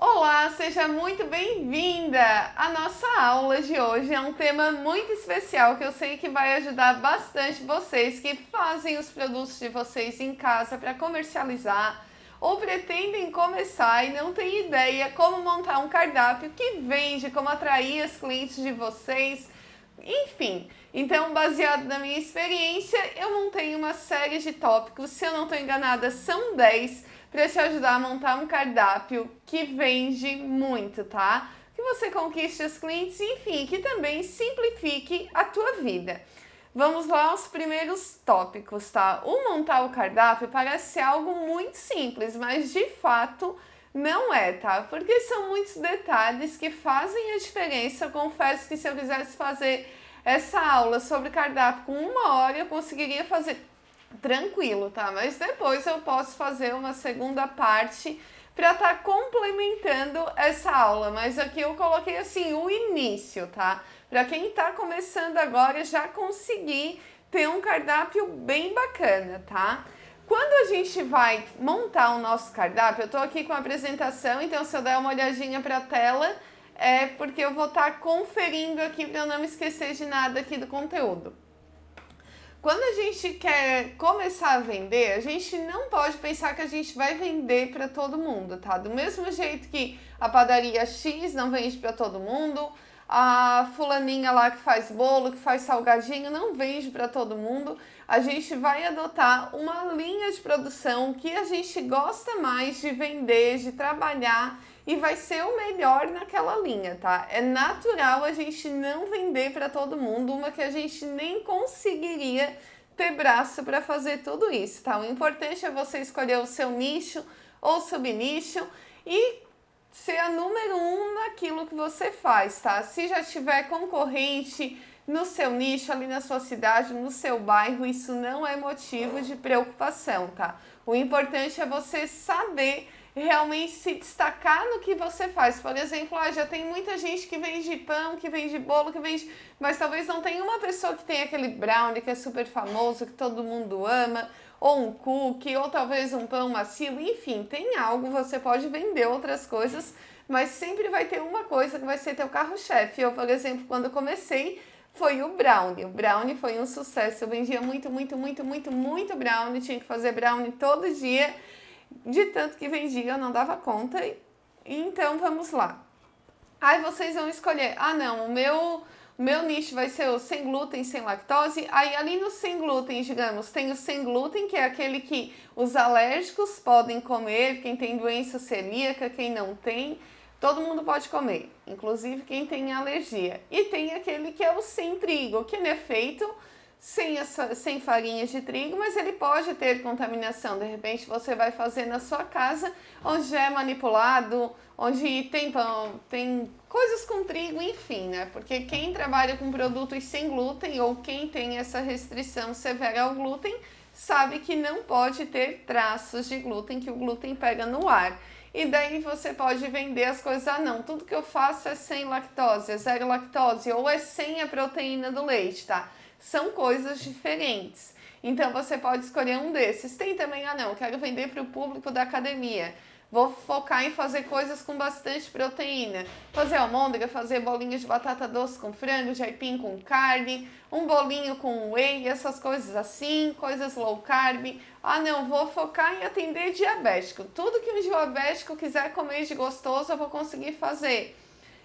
Olá, seja muito bem-vinda! A nossa aula de hoje é um tema muito especial que eu sei que vai ajudar bastante vocês que fazem os produtos de vocês em casa para comercializar ou pretendem começar e não têm ideia como montar um cardápio que vende, como atrair os clientes de vocês. Enfim, então baseado na minha experiência, eu montei uma série de tópicos, se eu não estou enganada, são 10 para te ajudar a montar um cardápio que vende muito, tá? Que você conquiste os clientes, enfim, que também simplifique a tua vida. Vamos lá aos primeiros tópicos, tá? O montar o cardápio parece ser algo muito simples, mas de fato não é, tá? Porque são muitos detalhes que fazem a diferença. Eu confesso que se eu quisesse fazer essa aula sobre cardápio com 1 hora, eu conseguiria fazer tranquilo, tá? Mas depois eu posso fazer uma segunda parte para estar complementando essa aula. Mas aqui eu coloquei assim o início, tá? Para quem está começando agora já conseguir ter um cardápio bem bacana, tá? Quando a gente vai montar o nosso cardápio, eu tô aqui com a apresentação, então se eu der uma olhadinha para a tela, é porque eu vou estar conferindo aqui para eu não me esquecer de nada aqui do conteúdo. Quando a gente quer começar a vender, a gente não pode pensar que a gente vai vender para todo mundo, tá? Do mesmo jeito que a padaria X não vende para todo mundo, a fulaninha lá que faz bolo, que faz salgadinho, não vende para todo mundo. A gente vai adotar uma linha de produção que a gente gosta mais de vender, de trabalhar e vai ser o melhor naquela linha, tá? É natural a gente não vender para todo mundo, uma que a gente nem conseguiria ter braço para fazer tudo isso, tá? O importante é você escolher o seu nicho ou subnicho e ser a número 1 naquilo que você faz, tá? Se já tiver concorrente no seu nicho, ali na sua cidade, no seu bairro, isso não é motivo de preocupação, tá? O importante é você saber realmente se destacar no que você faz. Por exemplo, já tem muita gente que vende pão, que vende bolo, que vende... Mas talvez não tenha uma pessoa que tem aquele brownie que é super famoso, que todo mundo ama, ou um cookie, ou talvez um pão macio, enfim, tem algo, você pode vender outras coisas, mas sempre vai ter uma coisa que vai ser teu carro-chefe. Eu, por exemplo, quando comecei, foi o brownie. O brownie foi um sucesso, eu vendia muito brownie, tinha que fazer brownie todo dia, de tanto que vendia, eu não dava conta. Então, vamos lá. Aí vocês vão escolher, não, o meu nicho vai ser o sem glúten, sem lactose. Aí ali no sem glúten, digamos, tem o sem glúten, que é aquele que os alérgicos podem comer, quem tem doença celíaca, quem não tem, todo mundo pode comer, inclusive quem tem alergia. E tem aquele que é o sem trigo, que ele é feito sem farinhas de trigo, mas ele pode ter contaminação. De repente você vai fazer na sua casa, onde já é manipulado, onde tem pão, tem coisas com trigo, enfim, né? Porque quem trabalha com produtos sem glúten ou quem tem essa restrição severa ao glúten, sabe que não pode ter traços de glúten, que o glúten pega no ar. E daí você pode vender as coisas, não, tudo que eu faço é sem lactose, é zero lactose, ou é sem a proteína do leite, tá? São coisas diferentes. Então você pode escolher um desses. Tem também, não, quero vender para o público da academia. Vou focar em fazer coisas com bastante proteína. Fazer almôndega, fazer bolinhos de batata doce com frango, de aipim com carne, um bolinho com whey, essas coisas assim, coisas low carb. Não, vou focar em atender diabético. Tudo que um diabético quiser comer de gostoso, eu vou conseguir fazer.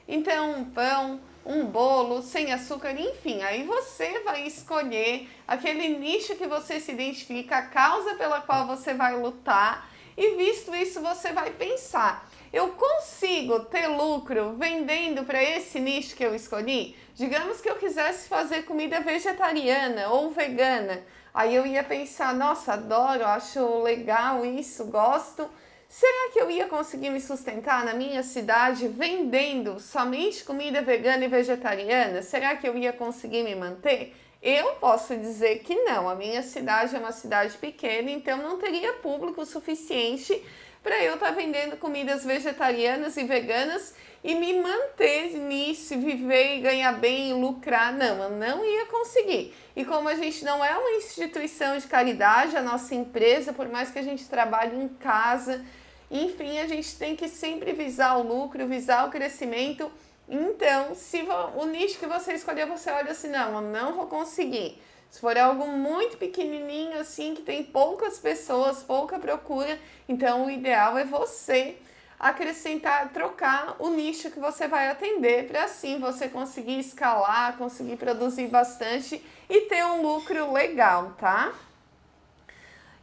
Então, um pão, um bolo sem açúcar, enfim, aí você vai escolher aquele nicho que você se identifica, a causa pela qual você vai lutar, e visto isso você vai pensar, eu consigo ter lucro vendendo para esse nicho que eu escolhi? Digamos que eu quisesse fazer comida vegetariana ou vegana, aí eu ia pensar, nossa, adoro, acho legal isso, gosto. Será que eu ia conseguir me sustentar na minha cidade vendendo somente comida vegana e vegetariana? Será que eu ia conseguir me manter? Eu posso dizer que não. A minha cidade é uma cidade pequena, então não teria público suficiente para eu estar vendendo comidas vegetarianas e veganas e me manter nisso, viver e ganhar bem e lucrar. Não, eu não ia conseguir. E como a gente não é uma instituição de caridade, a nossa empresa, por mais que a gente trabalhe em casa Enfim, a gente tem que sempre visar o lucro, visar o crescimento. Então, se o nicho que você escolher, você olha assim, não, eu não vou conseguir. Se for algo muito pequenininho, assim, que tem poucas pessoas, pouca procura, então o ideal é você acrescentar, trocar o nicho que você vai atender, para assim você conseguir escalar, conseguir produzir bastante e ter um lucro legal, tá?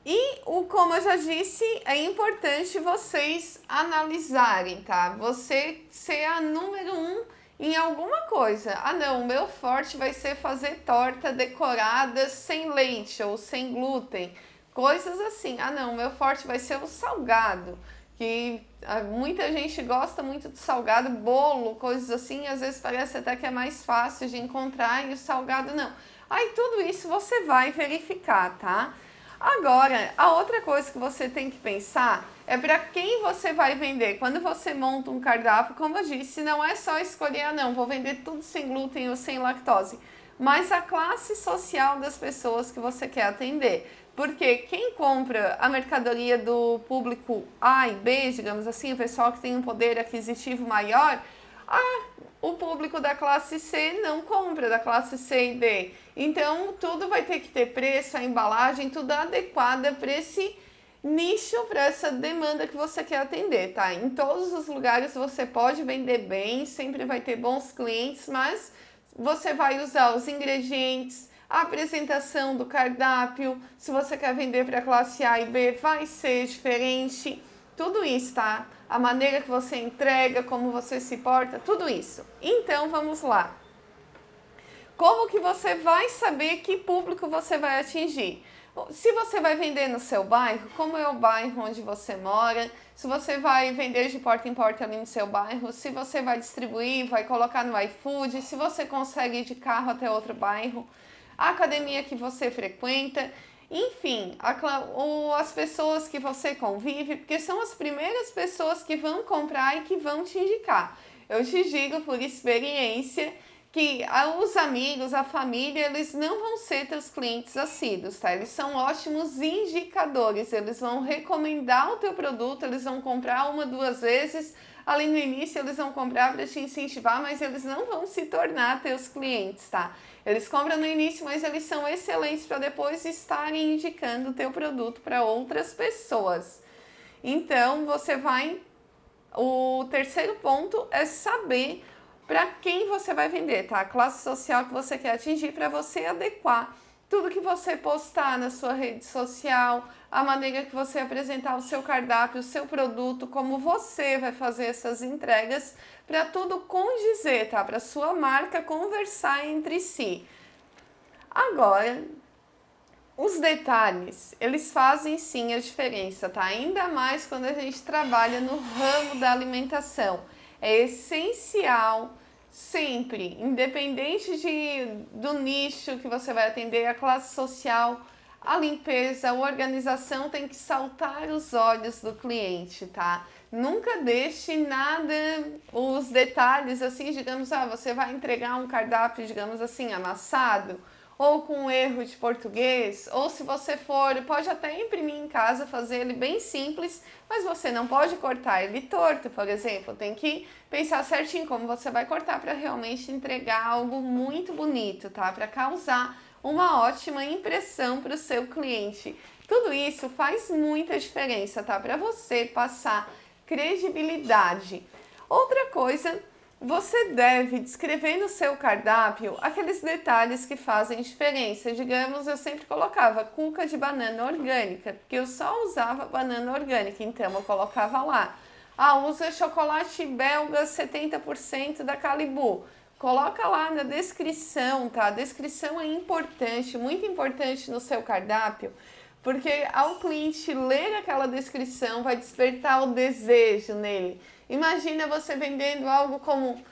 E como eu já disse, é importante vocês analisarem, tá? Você ser a número 1 em alguma coisa. Ah, não, o meu forte vai ser fazer torta decorada sem leite ou sem glúten. Coisas assim. Ah, não, o meu forte vai ser o salgado. Que muita gente gosta muito de salgado, bolo, coisas assim. Às vezes parece até que é mais fácil de encontrar e o salgado não. Aí tudo isso você vai verificar, tá? Agora, a outra coisa que você tem que pensar é para quem você vai vender. Quando você monta um cardápio, como eu disse, não é só escolher, ah, não, vou vender tudo sem glúten ou sem lactose, mas a classe social das pessoas que você quer atender. Porque quem compra a mercadoria do público A e B, digamos assim, o pessoal que tem um poder aquisitivo maior, o público da classe C não compra da classe C e D. Então, tudo vai ter que ter preço, a embalagem, tudo adequada para esse nicho, para essa demanda que você quer atender, tá? Em todos os lugares você pode vender bem, sempre vai ter bons clientes, mas você vai usar os ingredientes, a apresentação do cardápio. Se você quer vender para a classe A e B, vai ser diferente. Tudo isso, tá? A maneira que você entrega, como você se porta, tudo isso. Então, vamos lá. Como que você vai saber que público você vai atingir? Se você vai vender no seu bairro, como é o bairro onde você mora, se você vai vender de porta em porta ali no seu bairro, se você vai distribuir, vai colocar no iFood, se você consegue ir de carro até outro bairro, a academia que você frequenta, enfim, as pessoas que você convive, porque são as primeiras pessoas que vão comprar e que vão te indicar. Eu te digo por experiência que os amigos, a família, eles não vão ser teus clientes assíduos, tá? Eles são ótimos indicadores, eles vão recomendar o teu produto, eles vão comprar 1, 2 vezes, ali no início eles vão comprar para te incentivar, mas eles não vão se tornar teus clientes, tá? Eles compram no início, mas eles são excelentes para depois estarem indicando o teu produto para outras pessoas. Então, o terceiro ponto é saber para quem você vai vender, tá? A classe social que você quer atingir, para você adequar tudo que você postar na sua rede social, a maneira que você apresentar o seu cardápio, o seu produto, como você vai fazer essas entregas, para tudo condizer, tá? Para sua marca conversar entre si. Agora, os detalhes, eles fazem sim a diferença, tá? Ainda mais quando a gente trabalha no ramo da alimentação. É essencial sempre, independente do nicho que você vai atender, a classe social, a limpeza, a organização tem que saltar os olhos do cliente, tá? Nunca deixe nada, os detalhes assim, digamos, você vai entregar um cardápio, digamos assim, amassado, ou com erro de português, ou se você pode até imprimir em casa, fazer ele bem simples, mas você não pode cortar ele torto, por exemplo. Tem que pensar certinho como você vai cortar para realmente entregar algo muito bonito, tá? Para causar uma ótima impressão para o seu cliente. Tudo isso faz muita diferença, tá? Para você passar credibilidade. Outra coisa, você deve descrever no seu cardápio aqueles detalhes que fazem diferença. Digamos, eu sempre colocava cuca de banana orgânica, porque eu só usava banana orgânica, então eu colocava lá. Usa chocolate belga 70% da Calibu. Coloca lá na descrição, tá? A descrição é importante, muito importante no seu cardápio, porque ao cliente ler aquela descrição vai despertar o desejo nele. Imagina você vendendo algo como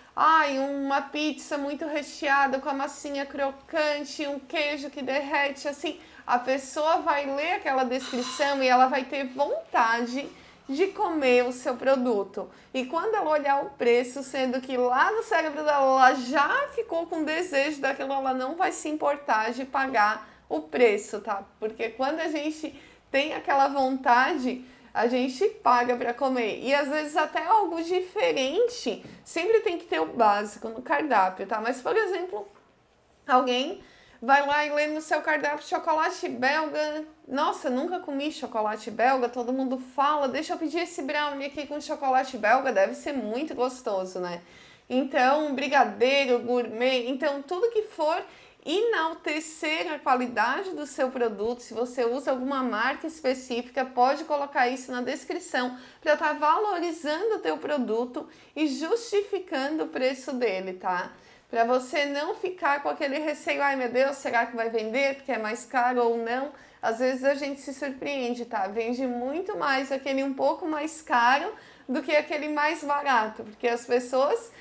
uma pizza muito recheada com a massinha crocante, um queijo que derrete, assim. A pessoa vai ler aquela descrição e ela vai ter vontade de comer o seu produto. E quando ela olhar o preço, sendo que lá no cérebro dela ela já ficou com desejo daquilo, ela não vai se importar de pagar o preço, tá? Porque quando a gente tem aquela vontade, A gente paga para comer. E às vezes até algo diferente. Sempre tem que ter o básico no cardápio, tá? Mas, por exemplo, alguém vai lá e lê no seu cardápio chocolate belga. Nossa, nunca comi chocolate belga. Todo mundo fala, deixa eu pedir esse brownie aqui com chocolate belga. Deve ser muito gostoso, né? Então, brigadeiro, gourmet. Então, tudo que for enaltecer a qualidade do seu produto, se você usa alguma marca específica, pode colocar isso na descrição para estar valorizando o teu produto e justificando o preço dele, tá? Para você não ficar com aquele receio, ai meu Deus, será que vai vender porque é mais caro ou não? Às vezes a gente se surpreende, tá? Vende muito mais aquele um pouco mais caro do que aquele mais barato, porque as pessoas,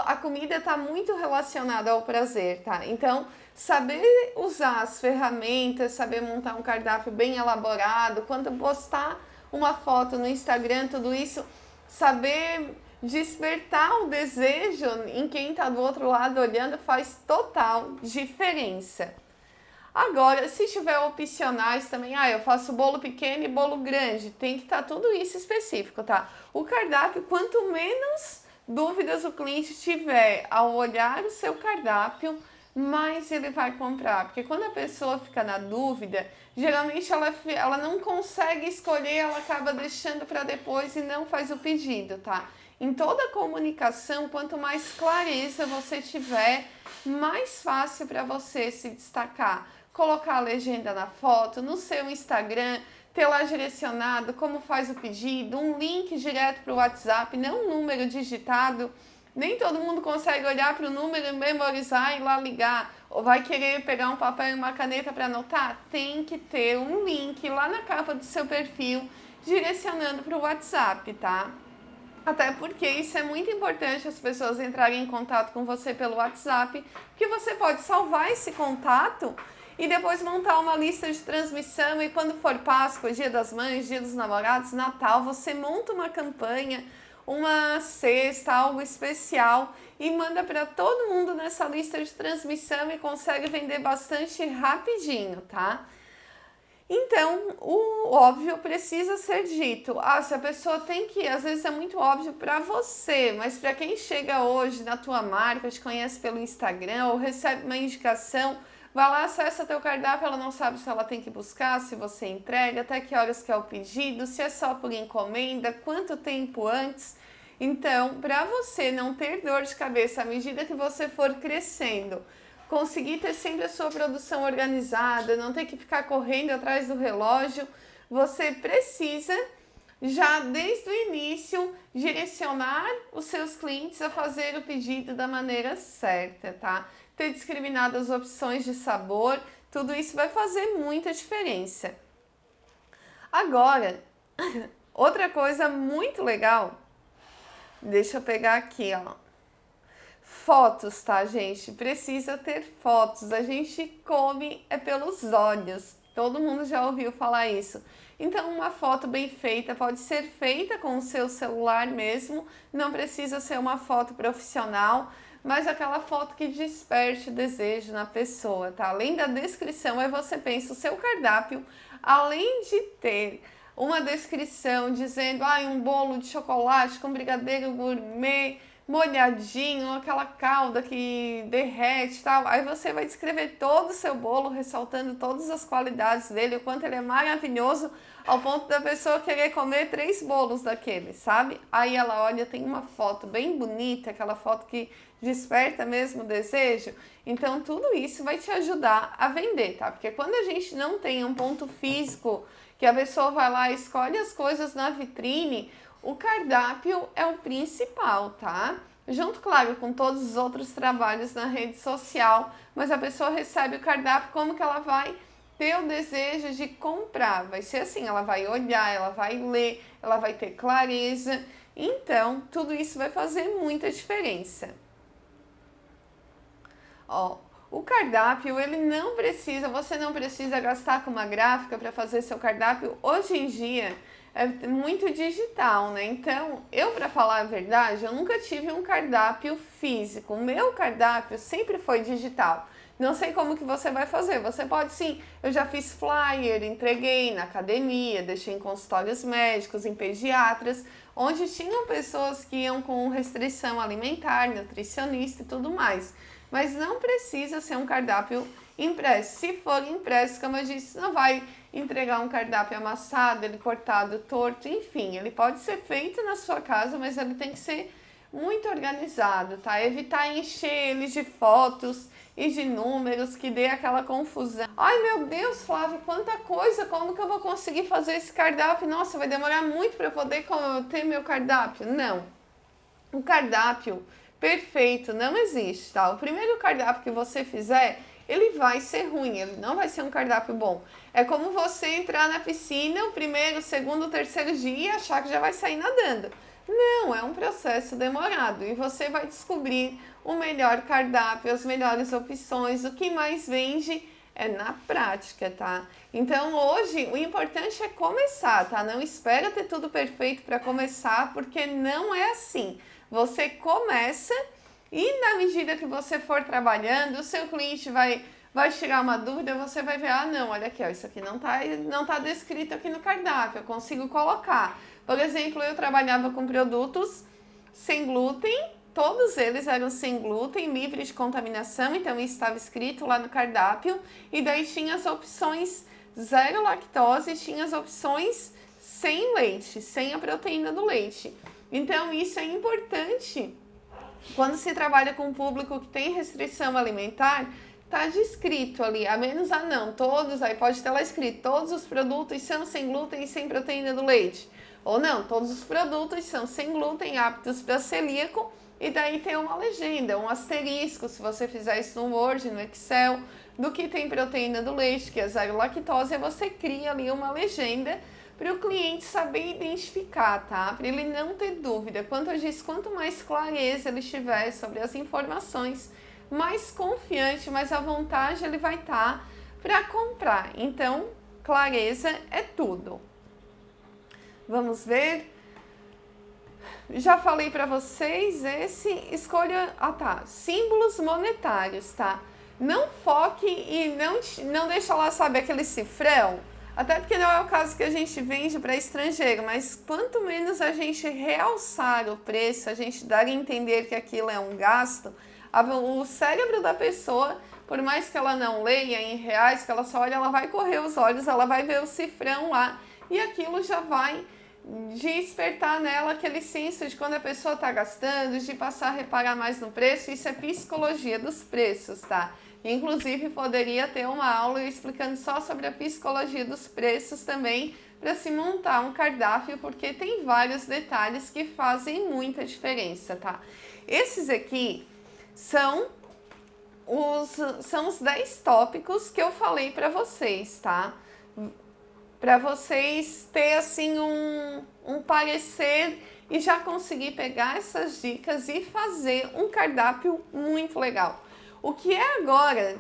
a comida está muito relacionada ao prazer, tá? Então, saber usar as ferramentas, saber montar um cardápio bem elaborado, quando postar uma foto no Instagram, tudo isso, saber despertar o desejo em quem está do outro lado olhando faz total diferença. Agora, se tiver opcionais também, eu faço bolo pequeno e bolo grande, tem que estar tudo isso específico, tá? O cardápio, quanto menos dúvidas o cliente tiver ao olhar o seu cardápio, mais ele vai comprar. Porque quando a pessoa fica na dúvida, geralmente ela não consegue escolher, ela acaba deixando para depois e não faz o pedido, tá? Em toda a comunicação, quanto mais clareza você tiver, mais fácil para você se destacar. Colocar a legenda na foto, no seu Instagram, ter lá direcionado como faz o pedido, um link direto para o WhatsApp, não um número digitado. Nem todo mundo consegue olhar para o número, memorizar e lá ligar. Ou vai querer pegar um papel e uma caneta para anotar? Tem que ter um link lá na capa do seu perfil, direcionando para o WhatsApp, tá? Até porque isso é muito importante, as pessoas entrarem em contato com você pelo WhatsApp, porque você pode salvar esse contato e depois montar uma lista de transmissão e quando for Páscoa, Dia das Mães, Dia dos Namorados, Natal, você monta uma campanha, uma cesta, algo especial e manda para todo mundo nessa lista de transmissão e consegue vender bastante rapidinho, tá? Então, o óbvio precisa ser dito. Se a pessoa tem que ir, às vezes é muito óbvio para você, mas para quem chega hoje na tua marca, te conhece pelo Instagram ou recebe uma indicação, vai lá, acessa teu cardápio, ela não sabe se ela tem que buscar, se você entrega, até que horas que é o pedido, se é só por encomenda, quanto tempo antes. Então, para você não ter dor de cabeça à medida que você for crescendo, conseguir ter sempre a sua produção organizada, não ter que ficar correndo atrás do relógio, você precisa já desde o início direcionar os seus clientes a fazer o pedido da maneira certa, tá? Ter discriminadas opções de sabor, tudo isso vai fazer muita diferença. Agora, outra coisa muito legal, deixa eu pegar aqui, ó. Fotos, tá, gente? Precisa ter fotos. A gente come pelos olhos. Todo mundo já ouviu falar isso. Então, uma foto bem feita pode ser feita com o seu celular mesmo. Não precisa ser uma foto profissional, mas aquela foto que desperte desejo na pessoa, tá? Além da descrição, aí você pensa, o seu cardápio, além de ter uma descrição dizendo, um bolo de chocolate com brigadeiro gourmet, molhadinho, aquela calda que derrete e tal. Aí você vai descrever todo o seu bolo, ressaltando todas as qualidades dele, o quanto ele é maravilhoso, ao ponto da pessoa querer comer 3 bolos daquele, sabe? Aí ela olha, tem uma foto bem bonita, aquela foto que desperta mesmo o desejo. Então tudo isso vai te ajudar a vender, tá? Porque quando a gente não tem um ponto físico, que a pessoa vai lá e escolhe as coisas na vitrine, o cardápio é o principal, tá? Junto, claro, com todos os outros trabalhos na rede social, mas a pessoa recebe o cardápio, como que ela vai ter o desejo de comprar? Vai ser assim, ela vai olhar, ela vai ler, ela vai ter clareza. Então, tudo isso vai fazer muita diferença. O cardápio, você não precisa gastar com uma gráfica para fazer seu cardápio. Hoje em dia, é muito digital, né? Então, para falar a verdade, eu nunca tive um cardápio físico. O meu cardápio sempre foi digital. Não sei como que você vai fazer. Você pode sim, eu já fiz flyer, entreguei na academia, deixei em consultórios médicos, em pediatras, onde tinham pessoas que iam com restrição alimentar, nutricionista e tudo mais. Mas não precisa ser um cardápio impresso. Se for impresso, como eu disse, não vai entregar um cardápio amassado, ele cortado, torto, enfim. Ele pode ser feito na sua casa, mas ele tem que ser muito organizado, tá? Evitar encher ele de fotos e de números que dê aquela confusão. Ai, meu Deus, Flávia, quanta coisa, como que eu vou conseguir fazer esse cardápio? Nossa, vai demorar muito para eu poder ter meu cardápio. Não. O cardápio perfeito não existe, tá? O primeiro cardápio que você fizer, ele vai ser ruim, ele não vai ser um cardápio bom. É como você entrar na piscina o primeiro, o segundo, o terceiro dia e achar que já vai sair nadando. Não, é um processo demorado e você vai descobrir o melhor cardápio, as melhores opções, o que mais vende é na prática, tá? Então hoje o importante é começar, tá? Não espera ter tudo perfeito para começar, porque não é assim. Você começa e na medida que você for trabalhando, o seu cliente vai tirar uma dúvida, você vai ver, ah não, olha aqui, ó, isso aqui não tá descrito aqui no cardápio, eu consigo colocar. Por exemplo, eu trabalhava com produtos sem glúten, todos eles eram sem glúten, livre de contaminação, então isso estava escrito lá no cardápio, e daí tinha as opções zero lactose, tinha as opções sem leite, sem a proteína do leite. Então isso é importante. Quando se trabalha com um público que tem restrição alimentar, tá descrito ali, a menos não, todos, aí pode ter lá escrito, todos os produtos são sem glúten e sem proteína do leite. Ou não, todos os produtos são sem glúten, aptos para celíaco, e daí tem uma legenda, um asterisco, se você fizer isso no Word, no Excel, do que tem proteína do leite, que é zero lactose, você cria ali uma legenda para o cliente saber identificar, tá? Para ele não ter dúvida. Quanto eu disse, quanto mais clareza ele tiver sobre as informações, mais confiante, mais à vontade ele vai estar para comprar. Então, clareza é tudo. Vamos ver. Já falei para vocês escolha, símbolos monetários, tá? Não foque e não deixa lá, sabe, aquele cifrão. Até porque não é o caso que a gente vende para estrangeiro, mas quanto menos a gente realçar o preço, a gente dar a entender que aquilo é um gasto, o cérebro da pessoa, por mais que ela não leia em reais, que ela só olha, ela vai correr os olhos, ela vai ver o cifrão lá e aquilo já vai despertar nela aquele senso de quando a pessoa está gastando, de passar a reparar mais no preço. Isso é psicologia dos preços, tá? Inclusive poderia ter uma aula explicando só sobre a psicologia dos preços também, para se montar um cardápio, porque tem vários detalhes que fazem muita diferença, tá? Esses aqui são os 10 tópicos que eu falei para vocês, tá? Para vocês ter assim um parecer e já conseguir pegar essas dicas e fazer um cardápio muito legal. O que é agora,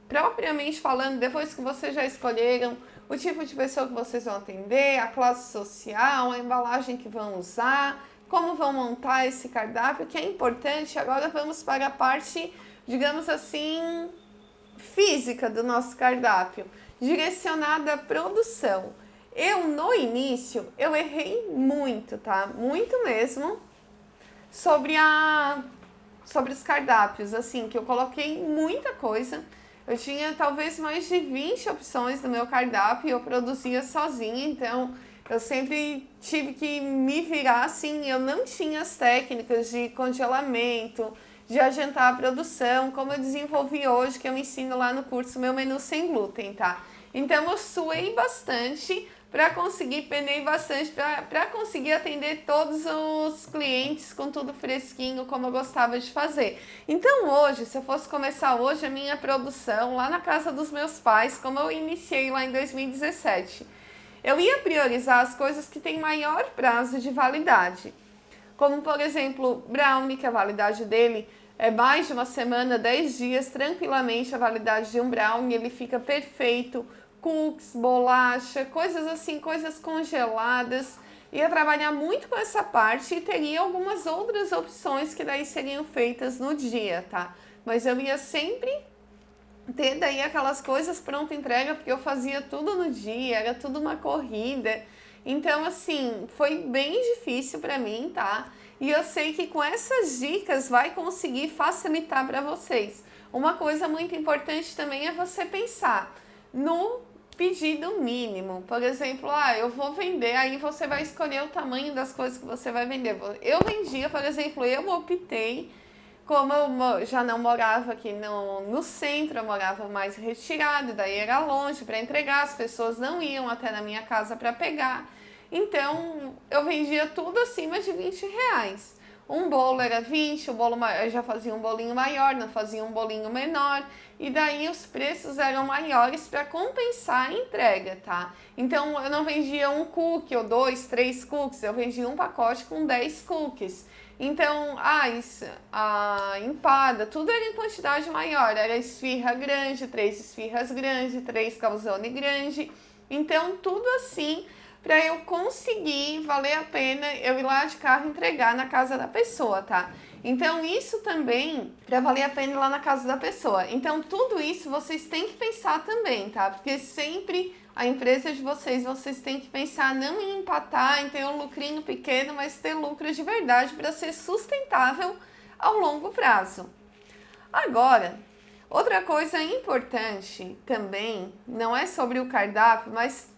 propriamente falando, depois que vocês já escolheram o tipo de pessoa que vocês vão atender, a classe social, a embalagem que vão usar, como vão montar esse cardápio, que é importante. Agora vamos para a parte, digamos assim, física do nosso cardápio, direcionada à produção. No início, eu errei muito, tá? Muito mesmo, sobre os cardápios, assim, que eu coloquei muita coisa. Eu tinha talvez mais de 20 opções no meu cardápio e eu produzia sozinha, então eu sempre tive que me virar, assim, eu não tinha as técnicas de congelamento, de adiantar a produção, como eu desenvolvi hoje, que eu ensino lá no curso Meu Menu Sem Glúten, tá? Então eu suei bastante para conseguir, penei bastante para conseguir atender todos os clientes com tudo fresquinho, como eu gostava de fazer. Então hoje, se eu fosse começar hoje a minha produção lá na casa dos meus pais, como eu iniciei lá em 2017, eu ia priorizar as coisas que têm maior prazo de validade. Como, por exemplo, brownie, que a validade dele é mais de uma semana, 10 dias, tranquilamente a validade de um brownie, ele fica perfeito. Cookies, bolacha, coisas assim, coisas congeladas. Ia trabalhar muito com essa parte e teria algumas outras opções que daí seriam feitas no dia, tá? Mas eu ia sempre ter daí aquelas coisas pronta entrega, porque eu fazia tudo no dia, era tudo uma corrida. Então, assim, foi bem difícil para mim, tá? E eu sei que com essas dicas vai conseguir facilitar para vocês. Uma coisa muito importante também é você pensar no pedido mínimo. Por exemplo, eu vou vender, aí você vai escolher o tamanho das coisas que você vai vender. Eu vendia, por exemplo, eu optei, como eu já não morava aqui no centro, eu morava mais retirado, daí era longe para entregar, as pessoas não iam até na minha casa para pegar. Então, eu vendia tudo acima de R$ 20. Um bolo era 20, o bolo eu já fazia um bolinho maior, não fazia um bolinho menor. E daí os preços eram maiores para compensar a entrega, tá? Então, eu não vendia um cookie ou 2, 3 cookies, eu vendia um pacote com 10 cookies. Então, a empada, tudo era em quantidade maior. Era esfirra grande, 3 esfirras grandes, 3 calzone grande. Então, tudo assim para eu conseguir valer a pena eu ir lá de carro entregar na casa da pessoa, tá? Então, isso também para valer a pena ir lá na casa da pessoa. Então, tudo isso vocês têm que pensar também, tá? Porque sempre a empresa de vocês têm que pensar não em empatar, em ter um lucrinho pequeno, mas ter lucro de verdade para ser sustentável ao longo prazo. Agora, outra coisa importante também, não é sobre o cardápio, mas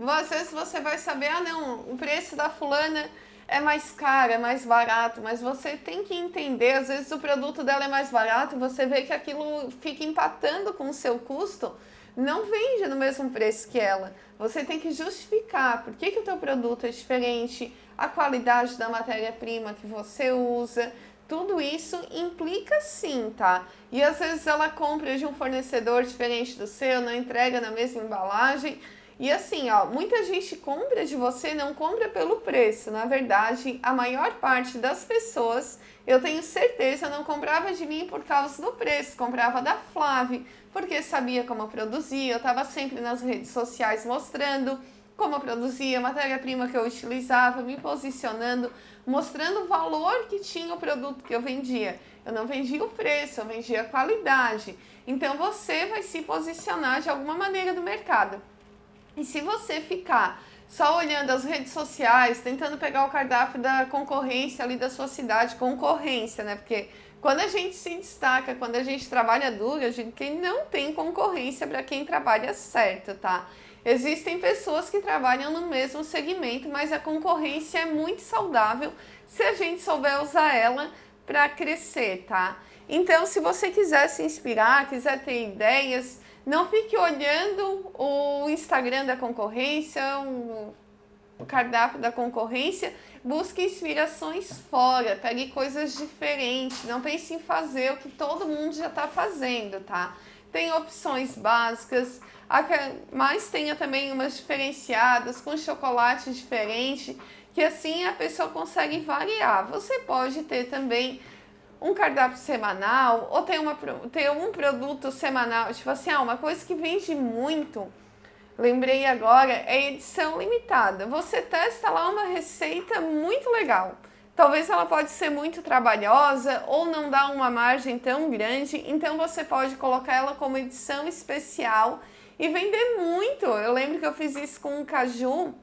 às vezes você vai saber, não, o preço da fulana é mais caro, é mais barato, mas você tem que entender, às vezes o produto dela é mais barato, você vê que aquilo fica empatando com o seu custo, não vende no mesmo preço que ela. Você tem que justificar por que o teu produto é diferente, a qualidade da matéria-prima que você usa, tudo isso implica sim, tá? E às vezes ela compra de um fornecedor diferente do seu, não entrega na mesma embalagem. E assim, muita gente compra de você, não compra pelo preço. Na verdade, a maior parte das pessoas, eu tenho certeza, não comprava de mim por causa do preço. Comprava da Flávia, porque sabia como eu produzia. Eu estava sempre nas redes sociais mostrando como eu produzia, a matéria-prima que eu utilizava, me posicionando, mostrando o valor que tinha o produto que eu vendia. Eu não vendia o preço, eu vendia a qualidade. Então, você vai se posicionar de alguma maneira no mercado. E se você ficar só olhando as redes sociais, tentando pegar o cardápio da concorrência ali da sua cidade, concorrência, né? Porque quando a gente se destaca, quando a gente trabalha duro, eu digo que não tem concorrência para quem trabalha certo, tá? Existem pessoas que trabalham no mesmo segmento, mas a concorrência é muito saudável se a gente souber usar ela para crescer, tá? Então, se você quiser se inspirar, quiser ter ideias, não fique olhando o Instagram da concorrência, o cardápio da concorrência, busque inspirações fora, pegue coisas diferentes, não pense em fazer o que todo mundo já está fazendo, tá? Tem opções básicas, mas tenha também umas diferenciadas, com chocolate diferente, que assim a pessoa consegue variar. Você pode ter também um cardápio semanal, ou ter um produto semanal, tipo assim, uma coisa que vende muito, lembrei agora, é edição limitada. Você testa lá uma receita muito legal. Talvez ela pode ser muito trabalhosa ou não dá uma margem tão grande, então você pode colocar ela como edição especial e vender muito. Eu lembro que eu fiz isso com um caju,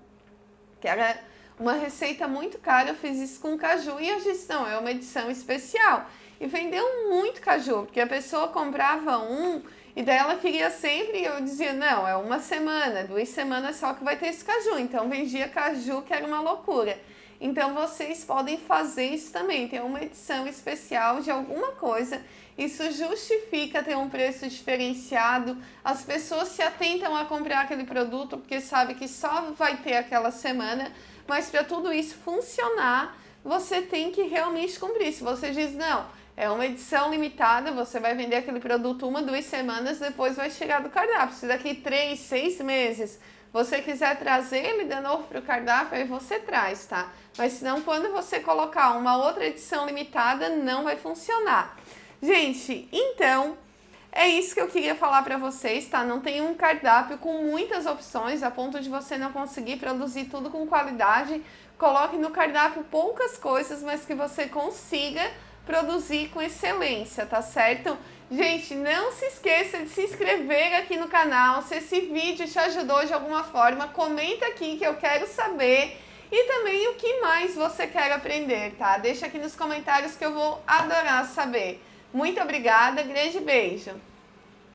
que era uma receita muito cara, eu fiz isso com caju e eu disse, não, é uma edição especial. E vendeu muito caju, porque a pessoa comprava um e daí ela queria sempre, e eu dizia, não, é uma semana, 2 semanas só que vai ter esse caju. Então vendia caju, que era uma loucura. Então vocês podem fazer isso também, ter uma edição especial de alguma coisa. Isso justifica ter um preço diferenciado. As pessoas se atentam a comprar aquele produto porque sabe que só vai ter aquela semana. Mas para tudo isso funcionar, você tem que realmente cumprir. Se você diz, não, é uma edição limitada, você vai vender aquele produto 1, 2 semanas, depois vai chegar do cardápio. Se daqui 3, 6 meses você quiser trazer ele de novo para o cardápio, aí você traz, tá? Mas senão, quando você colocar uma outra edição limitada, não vai funcionar. Gente, então, é isso que eu queria falar para vocês, tá? Não tem um cardápio com muitas opções, a ponto de você não conseguir produzir tudo com qualidade. Coloque no cardápio poucas coisas, mas que você consiga produzir com excelência, tá certo? Gente, não se esqueça de se inscrever aqui no canal. Se esse vídeo te ajudou de alguma forma, comenta aqui que eu quero saber. E também o que mais você quer aprender, tá? Deixa aqui nos comentários que eu vou adorar saber. Muito obrigada, grande beijo!